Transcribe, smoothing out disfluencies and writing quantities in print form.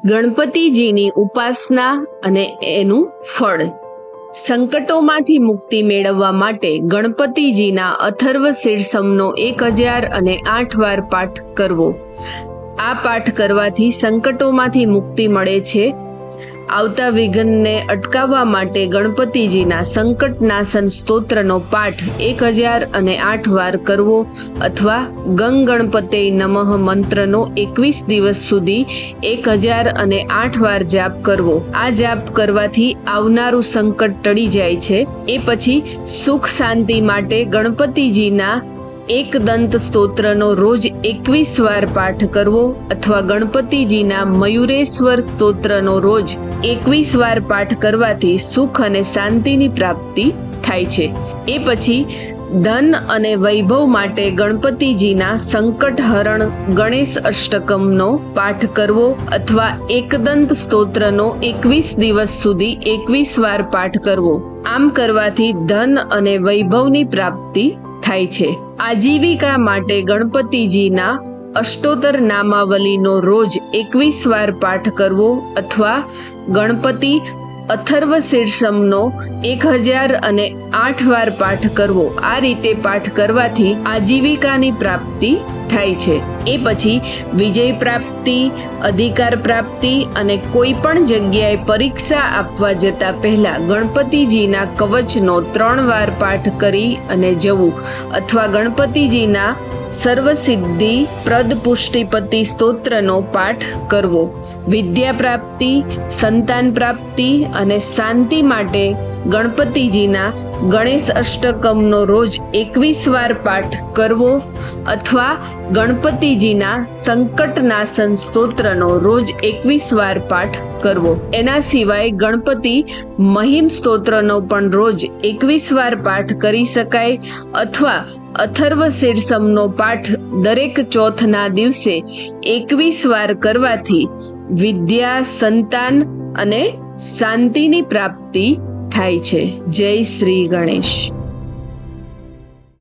ગણપતિજીની ઉપાસના અને એનું ફળ. સંકટોમાંથી મુક્તિ મેળવવા માટે ગણપતિજીના અથર્વ શીર્ષમનો 1008 વાર પાઠ કરવો. આ પાઠ કરવાથી સંકટોમાંથી મુક્તિ મળે છે. આવતા વિઘ્નને અટકાવવા માટે ગણપતિજીના સંકટનાશન સ્તોત્રનો પાઠ 1008 વાર કરવો અથવા ગંગ ગણપતે નમઃ મંત્રનો 21 દિવસ સુધી 1008 વાર જાપ કરવો. આ જાપ કરવાથી આવનારું સંકટ ટળી જાય છે. એ પછી સુખ શાંતિ માટે ગણપતિજીના એકદંત સ્તોત્રનો રોજ 21 વાર પાઠ કરવો અથવા ગણપતિજીના મયુરેશ્વર સ્તોત્રનો રોજ 21 વાર પાઠ કરવાથી સુખ અને શાંતિની પ્રાપ્તિ થાય છે. એ પછી ધન અને વૈભવ માટે ગણપતિજીના સંકટહરણ ગણેશ અષ્ટકમનો પાઠ કરવો અથવા એકદંત સ્તોત્રનો 21 દિવસ સુધી 21 વાર પાઠ કરવો. આમ કરવાથી ધન અને વૈભવની પ્રાપ્તિ થાય છે. આજીવિકા માટે ગણપતિજીના અષ્ટોત્તર નામાવલીનો રોજ 21 વાર પાઠ કરવો અથવા ગણપતિ અથર્વ શીર્ષમનો 1008 વાર પાઠ કરવો. આ રીતે પાઠ કરવાથી આજીવિકાની પ્રાપ્તિ થાય છે. એ પછી વિજય પ્રાપ્તિ, અધિકાર પ્રાપ્તિ અને કોઈ પણ જગ્યાએ પરીક્ષા આપવા જતા પહેલા ગણપતિજીના કવચનો 3 વાર પાઠ કરી અને જવું અથવા ગણપતિજીના સર્વસિદ્ધિ પ્રદ પુષ્ટિપતિ સ્તોત્રનો પાઠ કરવો. વિદ્યા પ્રાપ્તિ, સંતાન પ્રાપ્તિ અને શાંતિ માટે ગણપતિજીના ગણેશ અષ્ટકમનો રોજ 21 વાર પાઠ કરવો અથવા ગણપતિજીના સંકટનાશન સ્તોત્રનો રોજ 21 વાર પાઠ કરવો. એના સિવાય ગણપતિ મહિમ સ્તોત્રનો પણ રોજ 21 વાર પાઠ કરી શકાય અથવા અથર્વ શીર્ષમનો પાઠ દરેક ચોથના દિવસે 21 વાર કરવાથી વિદ્યા, સંતાન અને શાંતિની પ્રાપ્તિ થાય છે. જય શ્રી ગણેશ.